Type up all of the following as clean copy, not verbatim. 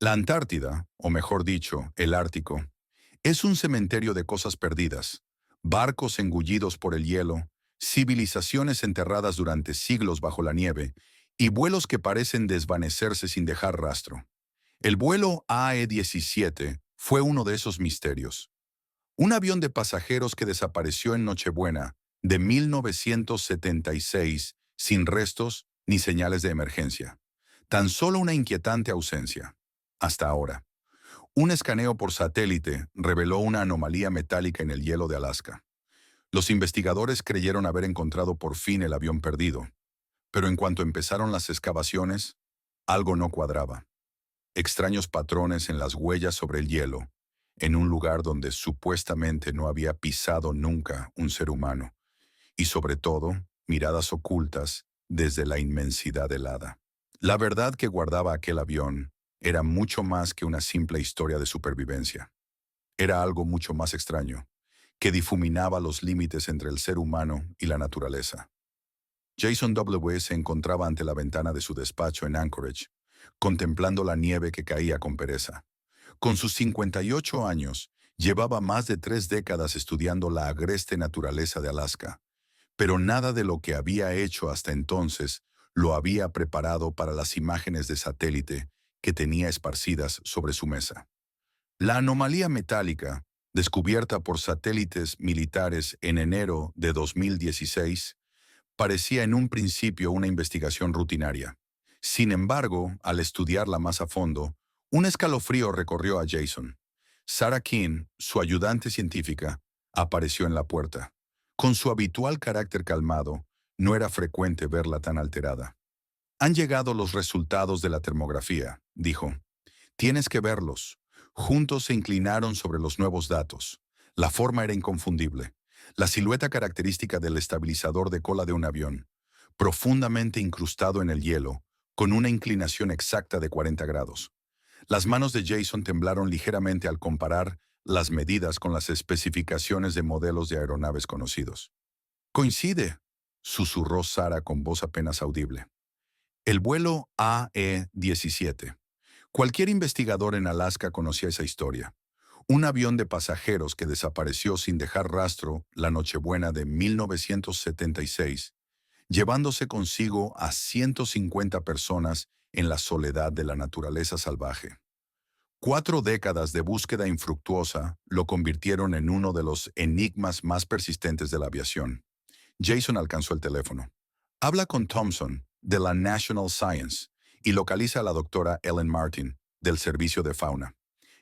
La Antártida, o mejor dicho, el Ártico, es un cementerio de cosas perdidas, barcos engullidos por el hielo, civilizaciones enterradas durante siglos bajo la nieve y vuelos que parecen desvanecerse sin dejar rastro. El vuelo AE-17 fue uno de esos misterios. Un avión de pasajeros que desapareció en Nochebuena de 1976 sin restos ni señales de emergencia. Tan solo una inquietante ausencia. Hasta ahora. Un escaneo por satélite reveló una anomalía metálica en el hielo de Alaska. Los investigadores creyeron haber encontrado por fin el avión perdido, pero en cuanto empezaron las excavaciones, algo no cuadraba. Extraños patrones en las huellas sobre el hielo, en un lugar donde supuestamente no había pisado nunca un ser humano, y sobre todo, miradas ocultas desde la inmensidad helada. La verdad que guardaba aquel avión era mucho más que una simple historia de supervivencia. Era algo mucho más extraño, que difuminaba los límites entre el ser humano y la naturaleza. Jason W. se encontraba ante la ventana de su despacho en Anchorage, contemplando la nieve que caía con pereza. Con sus 58 años, llevaba más de 3 décadas estudiando la agreste naturaleza de Alaska, pero nada de lo que había hecho hasta entonces lo había preparado para las imágenes de satélite que tenía esparcidas sobre su mesa. La anomalía metálica, descubierta por satélites militares en enero de 2016, parecía en un principio una investigación rutinaria. Sin embargo, al estudiarla más a fondo, un escalofrío recorrió a Jason. Sarah King, su ayudante científica, apareció en la puerta. Con su habitual carácter calmado, no era frecuente verla tan alterada. Han llegado los resultados de la termografía, dijo. Tienes que verlos. Juntos se inclinaron sobre los nuevos datos. La forma era inconfundible. La silueta característica del estabilizador de cola de un avión, profundamente incrustado en el hielo, con una inclinación exacta de 40 grados. Las manos de Jason temblaron ligeramente al comparar las medidas con las especificaciones de modelos de aeronaves conocidos. «Coincide», susurró Sarah con voz apenas audible. El vuelo AE-17. Cualquier investigador en Alaska conocía esa historia. Un avión de pasajeros que desapareció sin dejar rastro la Nochebuena de 1976, llevándose consigo a 150 personas en la soledad de la naturaleza salvaje. 4 décadas de búsqueda infructuosa lo convirtieron en uno de los enigmas más persistentes de la aviación. Jason alcanzó el teléfono. Habla con Thompson, de la National Science, y localiza a la doctora Ellen Martin, del Servicio de Fauna.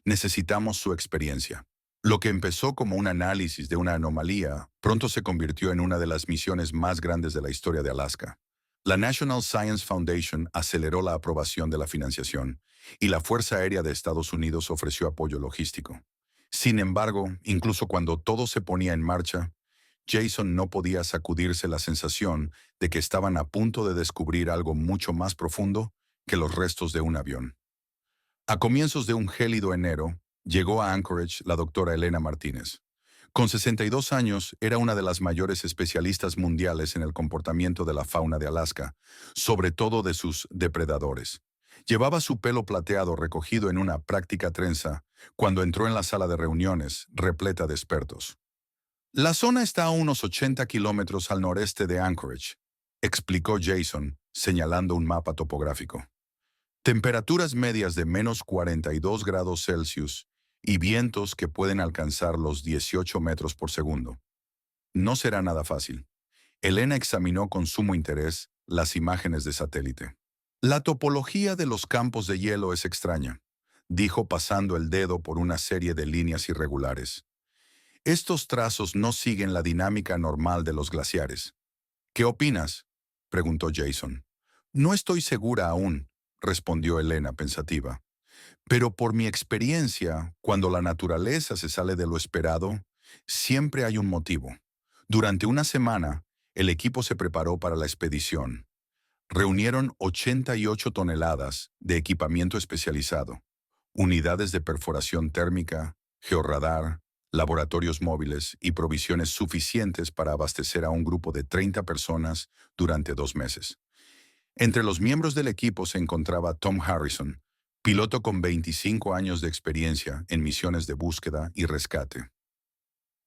Necesitamos su experiencia. Lo que empezó como un análisis de una anomalía, pronto se convirtió en una de las misiones más grandes de la historia de Alaska. La National Science Foundation aceleró la aprobación de la financiación, y la Fuerza Aérea de Estados Unidos ofreció apoyo logístico. Sin embargo, incluso cuando todo se ponía en marcha, Jason no podía sacudirse la sensación de que estaban a punto de descubrir algo mucho más profundo que los restos de un avión. A comienzos de un gélido enero, llegó a Anchorage la doctora Elena Martínez. Con 62 años, era una de las mayores especialistas mundiales en el comportamiento de la fauna de Alaska, sobre todo de sus depredadores. Llevaba su pelo plateado recogido en una práctica trenza cuando entró en la sala de reuniones, repleta de expertos. La zona está a unos 80 kilómetros al noreste de Anchorage, explicó Jason, señalando un mapa topográfico. Temperaturas medias de menos 42 grados Celsius y vientos que pueden alcanzar los 18 metros por segundo. No será nada fácil. Elena examinó con sumo interés las imágenes de satélite. La topología de los campos de hielo es extraña, dijo pasando el dedo por una serie de líneas irregulares. Estos trazos no siguen la dinámica normal de los glaciares. ¿Qué opinas?, preguntó Jason. No estoy segura aún, respondió Elena pensativa. Pero por mi experiencia, cuando la naturaleza se sale de lo esperado, siempre hay un motivo. Durante una semana, el equipo se preparó para la expedición. Reunieron 88 toneladas de equipamiento especializado, unidades de perforación térmica, georradar, laboratorios móviles y provisiones suficientes para abastecer a un grupo de 30 personas durante 2 meses. Entre los miembros del equipo se encontraba Tom Harrison, piloto con 25 años de experiencia en misiones de búsqueda y rescate.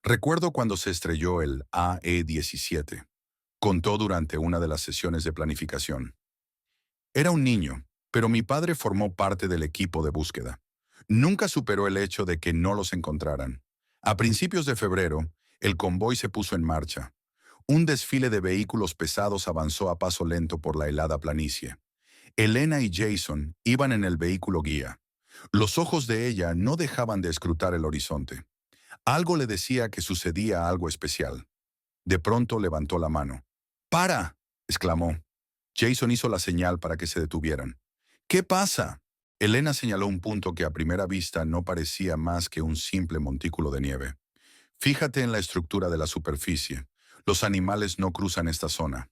Recuerdo cuando se estrelló el AE-17. Contó durante una de las sesiones de planificación. Era un niño, pero mi padre formó parte del equipo de búsqueda. Nunca superó el hecho de que no los encontraran. A principios de febrero, el convoy se puso en marcha. Un desfile de vehículos pesados avanzó a paso lento por la helada planicie. Elena y Jason iban en el vehículo guía. Los ojos de ella no dejaban de escrutar el horizonte. Algo le decía que sucedía algo especial. De pronto levantó la mano. ¡Para!, exclamó. Jason hizo la señal para que se detuvieran. ¿Qué pasa? Elena señaló un punto que a primera vista no parecía más que un simple montículo de nieve. Fíjate en la estructura de la superficie. Los animales no cruzan esta zona.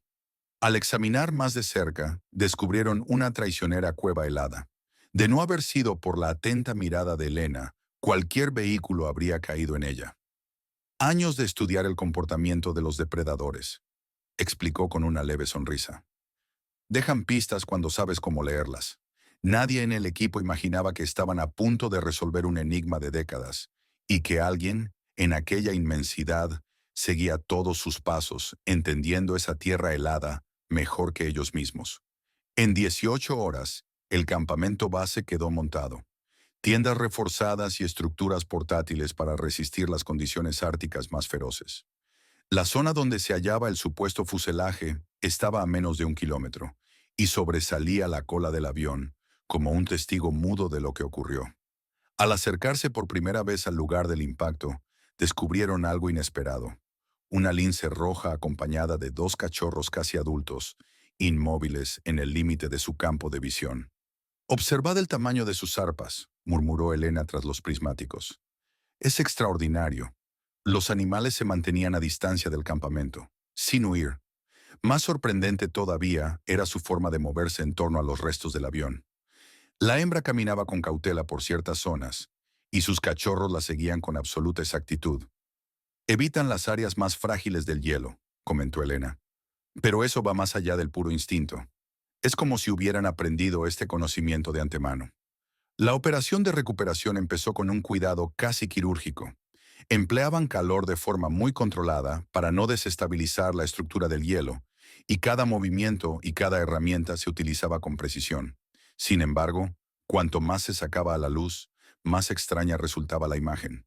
Al examinar más de cerca, descubrieron una traicionera cueva helada. De no haber sido por la atenta mirada de Elena, cualquier vehículo habría caído en ella. Años de estudiar el comportamiento de los depredadores, explicó con una leve sonrisa. Dejan pistas cuando sabes cómo leerlas. Nadie en el equipo imaginaba que estaban a punto de resolver un enigma de décadas, y que alguien, en aquella inmensidad, seguía todos sus pasos, entendiendo esa tierra helada mejor que ellos mismos. En 18 horas, el campamento base quedó montado. Tiendas reforzadas y estructuras portátiles para resistir las condiciones árticas más feroces. La zona donde se hallaba el supuesto fuselaje estaba a menos de 1 kilómetro, y sobresalía la cola del avión, como un testigo mudo de lo que ocurrió. Al acercarse por primera vez al lugar del impacto, descubrieron algo inesperado. Una lince roja acompañada de 2 cachorros casi adultos, inmóviles en el límite de su campo de visión. «Observad el tamaño de sus arpas», murmuró Elena tras los prismáticos. «Es extraordinario». Los animales se mantenían a distancia del campamento, sin huir. Más sorprendente todavía era su forma de moverse en torno a los restos del avión. La hembra caminaba con cautela por ciertas zonas, y sus cachorros la seguían con absoluta exactitud. «Evitan las áreas más frágiles del hielo», comentó Elena. «Pero eso va más allá del puro instinto. Es como si hubieran aprendido este conocimiento de antemano». La operación de recuperación empezó con un cuidado casi quirúrgico. Empleaban calor de forma muy controlada para no desestabilizar la estructura del hielo, y cada movimiento y cada herramienta se utilizaba con precisión. Sin embargo, cuanto más se sacaba a la luz, más extraña resultaba la imagen.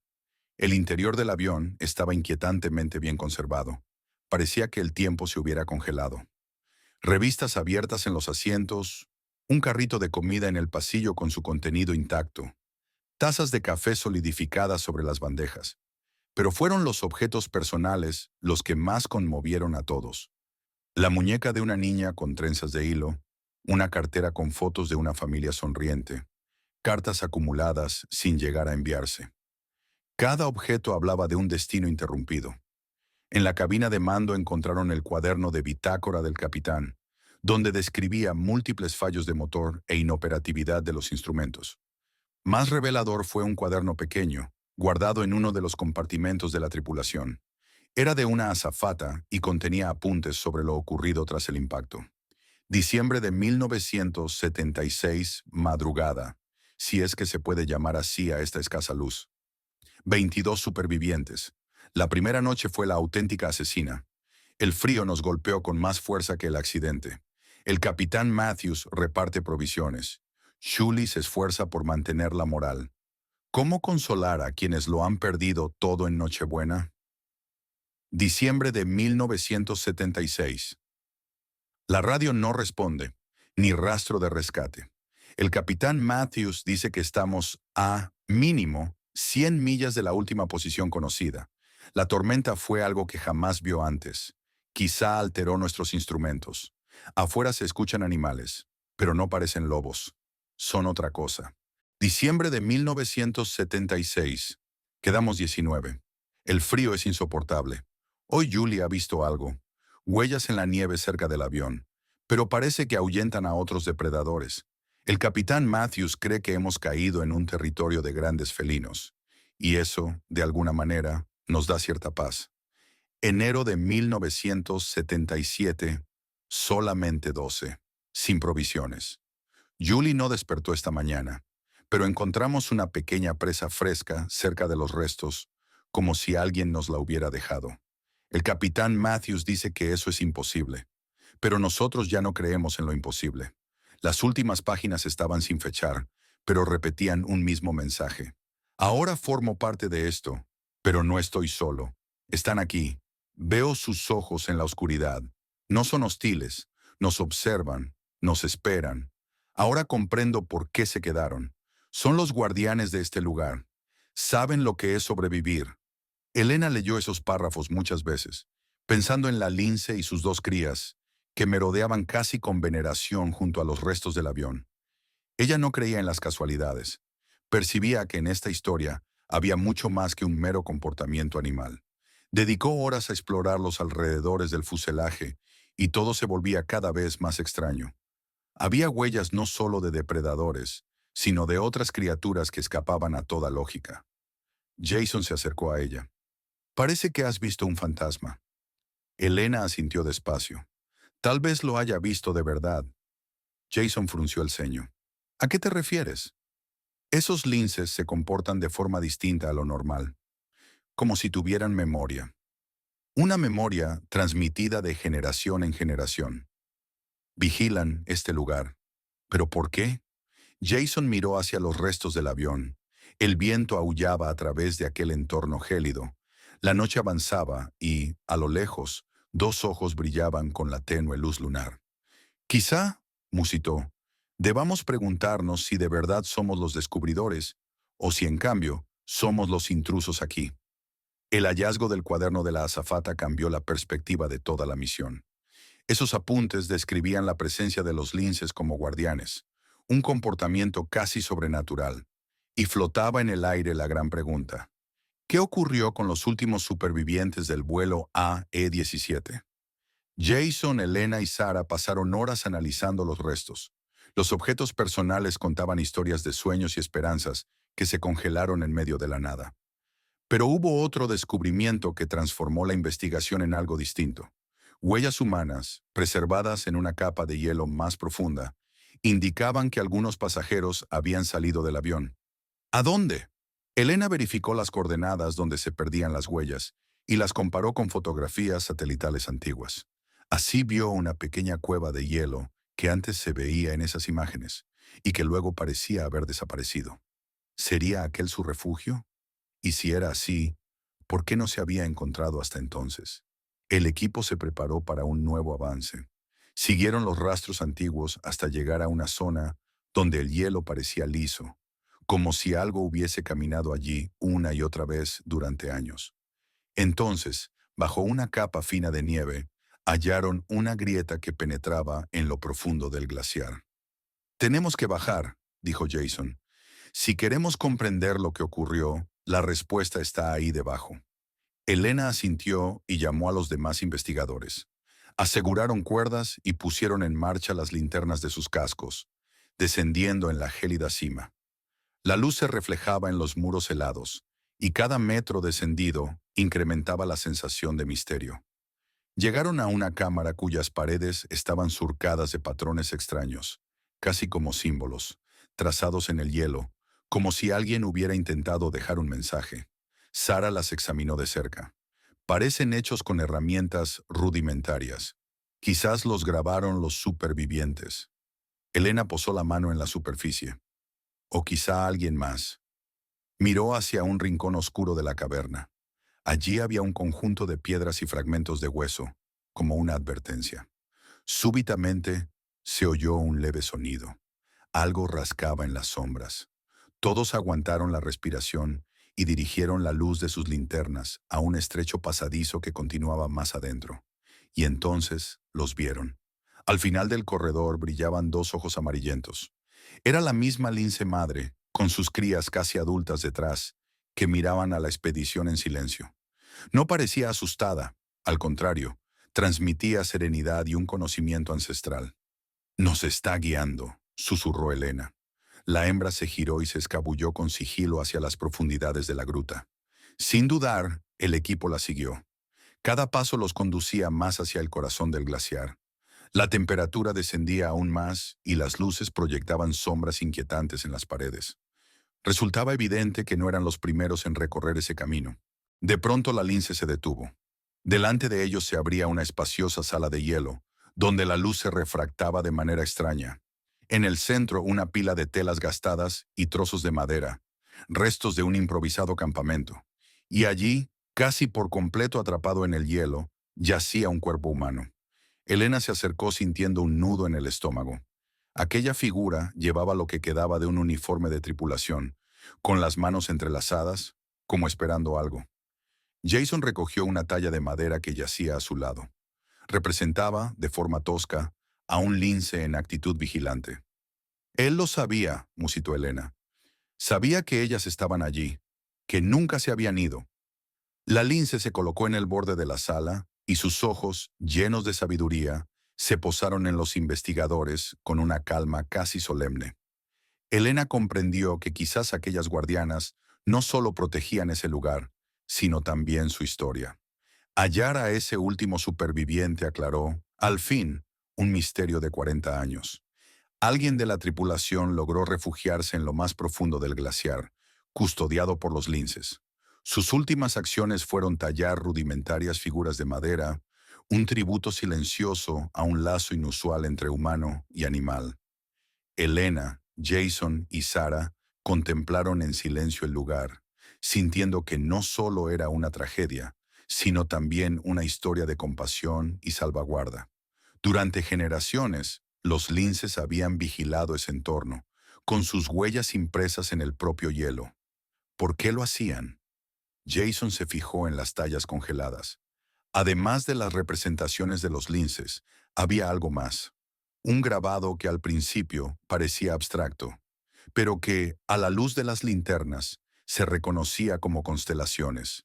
El interior del avión estaba inquietantemente bien conservado. Parecía que el tiempo se hubiera congelado. Revistas abiertas en los asientos, un carrito de comida en el pasillo con su contenido intacto, tazas de café solidificadas sobre las bandejas. Pero fueron los objetos personales los que más conmovieron a todos. La muñeca de una niña con trenzas de hilo, una cartera con fotos de una familia sonriente, cartas acumuladas sin llegar a enviarse. Cada objeto hablaba de un destino interrumpido. En la cabina de mando encontraron el cuaderno de bitácora del capitán, donde describía múltiples fallos de motor e inoperatividad de los instrumentos. Más revelador fue un cuaderno pequeño, guardado en uno de los compartimentos de la tripulación. Era de una azafata y contenía apuntes sobre lo ocurrido tras el impacto. Diciembre de 1976, madrugada, si es que se puede llamar así a esta escasa luz. 22 supervivientes. La primera noche fue la auténtica asesina. El frío nos golpeó con más fuerza que el accidente. El capitán Matthews reparte provisiones. Shuley se esfuerza por mantener la moral. ¿Cómo consolar a quienes lo han perdido todo en Nochebuena? Diciembre de 1976. La radio no responde, ni rastro de rescate. El capitán Matthews dice que estamos a, mínimo, 100 millas de la última posición conocida. La tormenta fue algo que jamás vio antes. Quizá alteró nuestros instrumentos. Afuera se escuchan animales, pero no parecen lobos. Son otra cosa. Diciembre de 1976. Quedamos 19. El frío es insoportable. Hoy Julie ha visto algo. Huellas en la nieve cerca del avión. Pero parece que ahuyentan a otros depredadores. El capitán Matthews cree que hemos caído en un territorio de grandes felinos. Y eso, de alguna manera, nos da cierta paz. Enero de 1977. Solamente 12. Sin provisiones. Julie no despertó esta mañana. pero encontramos una pequeña presa fresca cerca de los restos, como si alguien nos la hubiera dejado. El capitán Matthews dice que eso es imposible, pero nosotros ya no creemos en lo imposible. Las últimas páginas estaban sin fechar, pero repetían un mismo mensaje. Ahora formo parte de esto, pero no estoy solo. Están aquí. Veo sus ojos en la oscuridad. No son hostiles, nos observan, nos esperan. Ahora comprendo por qué se quedaron. Son los guardianes de este lugar. Saben lo que es sobrevivir. Elena leyó esos párrafos muchas veces, pensando en la lince y sus dos crías, que merodeaban casi con veneración junto a los restos del avión. Ella no creía en las casualidades. Percibía que en esta historia había mucho más que un mero comportamiento animal. Dedicó horas a explorar los alrededores del fuselaje y todo se volvía cada vez más extraño. Había huellas no solo de depredadores, sino de otras criaturas que escapaban a toda lógica. Jason se acercó a ella. Parece que has visto un fantasma. Elena asintió despacio. Tal vez lo haya visto de verdad. Jason frunció el ceño. ¿A qué te refieres? Esos linces se comportan de forma distinta a lo normal, como si tuvieran memoria. Una memoria transmitida de generación en generación. Vigilan este lugar. ¿Pero por qué? Jason miró hacia los restos del avión. El viento aullaba a través de aquel entorno gélido. La noche avanzaba y, a lo lejos, dos ojos brillaban con la tenue luz lunar. Quizá, musitó, debamos preguntarnos si de verdad somos los descubridores o si en cambio somos los intrusos aquí. El hallazgo del cuaderno de la azafata cambió la perspectiva de toda la misión. Esos apuntes describían la presencia de los linces como guardianes, un comportamiento casi sobrenatural, y flotaba en el aire la gran pregunta. ¿Qué ocurrió con los últimos supervivientes del vuelo AE-17? Jason, Elena y Sarah pasaron horas analizando los restos. Los objetos personales contaban historias de sueños y esperanzas que se congelaron en medio de la nada. Pero hubo otro descubrimiento que transformó la investigación en algo distinto. Huellas humanas, preservadas en una capa de hielo más profunda, indicaban que algunos pasajeros habían salido del avión. ¿A dónde? Elena verificó las coordenadas donde se perdían las huellas y las comparó con fotografías satelitales antiguas. Así vio una pequeña cueva de hielo que antes se veía en esas imágenes y que luego parecía haber desaparecido. ¿Sería aquel su refugio? Y si era así, ¿por qué no se había encontrado hasta entonces? El equipo se preparó para un nuevo avance. Siguieron los rastros antiguos hasta llegar a una zona donde el hielo parecía liso, como si algo hubiese caminado allí una y otra vez durante años. Entonces, bajo una capa fina de nieve, hallaron una grieta que penetraba en lo profundo del glaciar. «Tenemos que bajar», dijo Jason. «Si queremos comprender lo que ocurrió, la respuesta está ahí debajo». Elena asintió y llamó a los demás investigadores. Aseguraron cuerdas y pusieron en marcha las linternas de sus cascos, descendiendo en la gélida cima. La luz se reflejaba en los muros helados, y cada metro descendido incrementaba la sensación de misterio. Llegaron a una cámara cuyas paredes estaban surcadas de patrones extraños, casi como símbolos, trazados en el hielo, como si alguien hubiera intentado dejar un mensaje. Sarah las examinó de cerca. Parecen hechos con herramientas rudimentarias. Quizás los grabaron los supervivientes. Elena posó la mano en la superficie. O quizá alguien más. Miró hacia un rincón oscuro de la caverna. Allí había un conjunto de piedras y fragmentos de hueso, como una advertencia. Súbitamente se oyó un leve sonido. Algo rascaba en las sombras. Todos aguantaron la respiración y dirigieron la luz de sus linternas a un estrecho pasadizo que continuaba más adentro. Y entonces los vieron. Al final del corredor brillaban dos ojos amarillentos. Era la misma lince madre, con sus crías casi adultas detrás, que miraban a la expedición en silencio. No parecía asustada, al contrario, transmitía serenidad y un conocimiento ancestral. «Nos está guiando», susurró Elena. La hembra se giró y se escabulló con sigilo hacia las profundidades de la gruta. Sin dudar, el equipo la siguió. Cada paso los conducía más hacia el corazón del glaciar. La temperatura descendía aún más y las luces proyectaban sombras inquietantes en las paredes. Resultaba evidente que no eran los primeros en recorrer ese camino. De pronto la lince se detuvo. Delante de ellos se abría una espaciosa sala de hielo, donde la luz se refractaba de manera extraña. En el centro una pila de telas gastadas y trozos de madera, restos de un improvisado campamento. Y allí, casi por completo atrapado en el hielo, yacía un cuerpo humano. Elena se acercó sintiendo un nudo en el estómago. Aquella figura llevaba lo que quedaba de un uniforme de tripulación, con las manos entrelazadas, como esperando algo. Jason recogió una talla de madera que yacía a su lado. Representaba, de forma tosca, a un lince en actitud vigilante. Él lo sabía, musitó Elena. Sabía que ellas estaban allí, que nunca se habían ido. La lince se colocó en el borde de la sala y sus ojos, llenos de sabiduría, se posaron en los investigadores con una calma casi solemne. Elena comprendió que quizás aquellas guardianas no solo protegían ese lugar, sino también su historia. Hallar a ese último superviviente aclaró, al fin, un misterio de 40 años. Alguien de la tripulación logró refugiarse en lo más profundo del glaciar, custodiado por los linces. Sus últimas acciones fueron tallar rudimentarias figuras de madera, un tributo silencioso a un lazo inusual entre humano y animal. Elena, Jason y Sarah contemplaron en silencio el lugar, sintiendo que no solo era una tragedia, sino también una historia de compasión y salvaguarda. Durante generaciones, los linces habían vigilado ese entorno, con sus huellas impresas en el propio hielo. ¿Por qué lo hacían? Jason se fijó en las tallas congeladas. Además de las representaciones de los linces, había algo más. Un grabado que al principio parecía abstracto, pero que, a la luz de las linternas, se reconocía como constelaciones.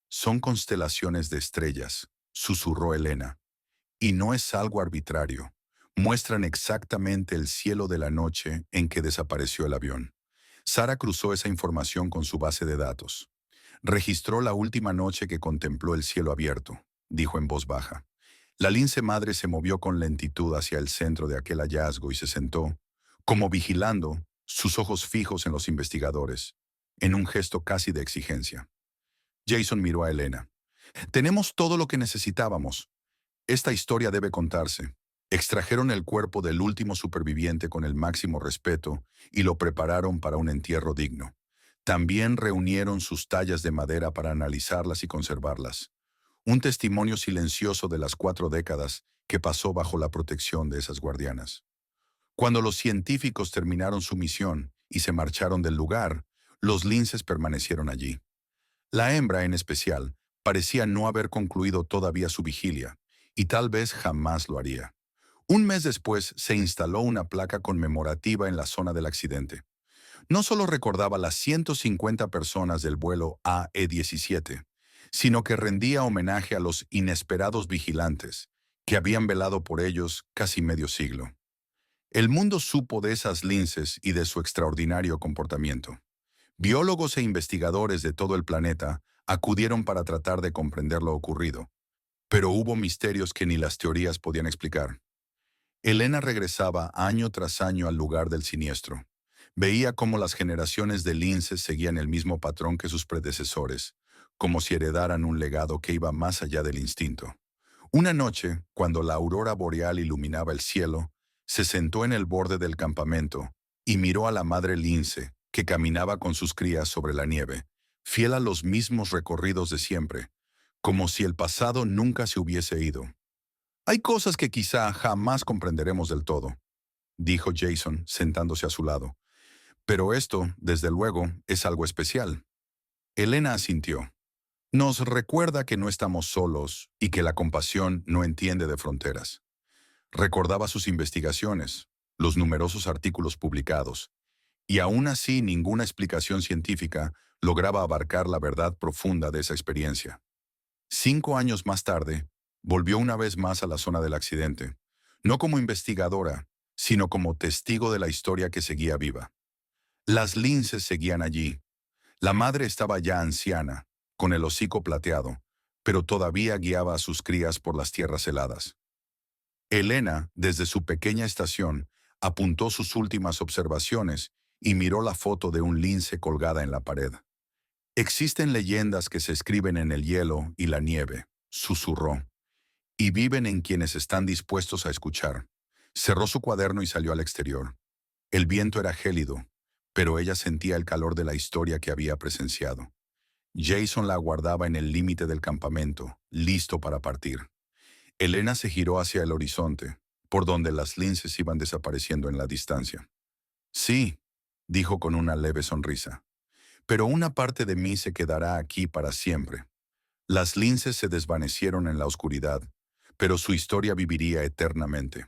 Son constelaciones de estrellas, susurró Elena. Y no es algo arbitrario. Muestran exactamente el cielo de la noche en que desapareció el avión. Sara cruzó esa información con su base de datos. Registró la última noche que contempló el cielo abierto, dijo en voz baja. La lince madre se movió con lentitud hacia el centro de aquel hallazgo y se sentó, como vigilando, sus ojos fijos en los investigadores, en un gesto casi de exigencia. Jason miró a Elena. Tenemos todo lo que necesitábamos. Esta historia debe contarse. Extrajeron el cuerpo del último superviviente con el máximo respeto y lo prepararon para un entierro digno. También reunieron sus tallas de madera para analizarlas y conservarlas. Un testimonio silencioso de las 4 décadas que pasó bajo la protección de esas guardianas. Cuando los científicos terminaron su misión y se marcharon del lugar, los linces permanecieron allí. La hembra, en especial, parecía no haber concluido todavía su vigilia, y tal vez jamás lo haría. Un mes después se instaló una placa conmemorativa en la zona del accidente. No solo recordaba las 150 personas del vuelo AE-17, sino que rendía homenaje a los inesperados vigilantes, que habían velado por ellos casi medio siglo. El mundo supo de esas linces y de su extraordinario comportamiento. Biólogos e investigadores de todo el planeta acudieron para tratar de comprender lo ocurrido, pero hubo misterios que ni las teorías podían explicar. Elena regresaba año tras año al lugar del siniestro. Veía cómo las generaciones de linces seguían el mismo patrón que sus predecesores, como si heredaran un legado que iba más allá del instinto. Una noche, cuando la aurora boreal iluminaba el cielo, se sentó en el borde del campamento y miró a la madre lince, que caminaba con sus crías sobre la nieve, fiel a los mismos recorridos de siempre, como si el pasado nunca se hubiese ido. Hay cosas que quizá jamás comprenderemos del todo, dijo Jason, sentándose a su lado. Pero esto, desde luego, es algo especial. Elena asintió. Nos recuerda que no estamos solos y que la compasión no entiende de fronteras. Recordaba sus investigaciones, los numerosos artículos publicados, y aún así ninguna explicación científica lograba abarcar la verdad profunda de esa experiencia. 5 años más tarde, volvió una vez más a la zona del accidente, no como investigadora, sino como testigo de la historia que seguía viva. Las linces seguían allí. La madre estaba ya anciana, con el hocico plateado, pero todavía guiaba a sus crías por las tierras heladas. Elena, desde su pequeña estación, apuntó sus últimas observaciones y miró la foto de un lince colgada en la pared. Existen leyendas que se escriben en el hielo y la nieve, susurró, y viven en quienes están dispuestos a escuchar. Cerró su cuaderno y salió al exterior. El viento era gélido, pero ella sentía el calor de la historia que había presenciado. Jason la aguardaba en el límite del campamento, listo para partir. Elena se giró hacia el horizonte, por donde las linces iban desapareciendo en la distancia. Sí, dijo con una leve sonrisa, pero una parte de mí se quedará aquí para siempre. Las linces se desvanecieron en la oscuridad, pero su historia viviría eternamente.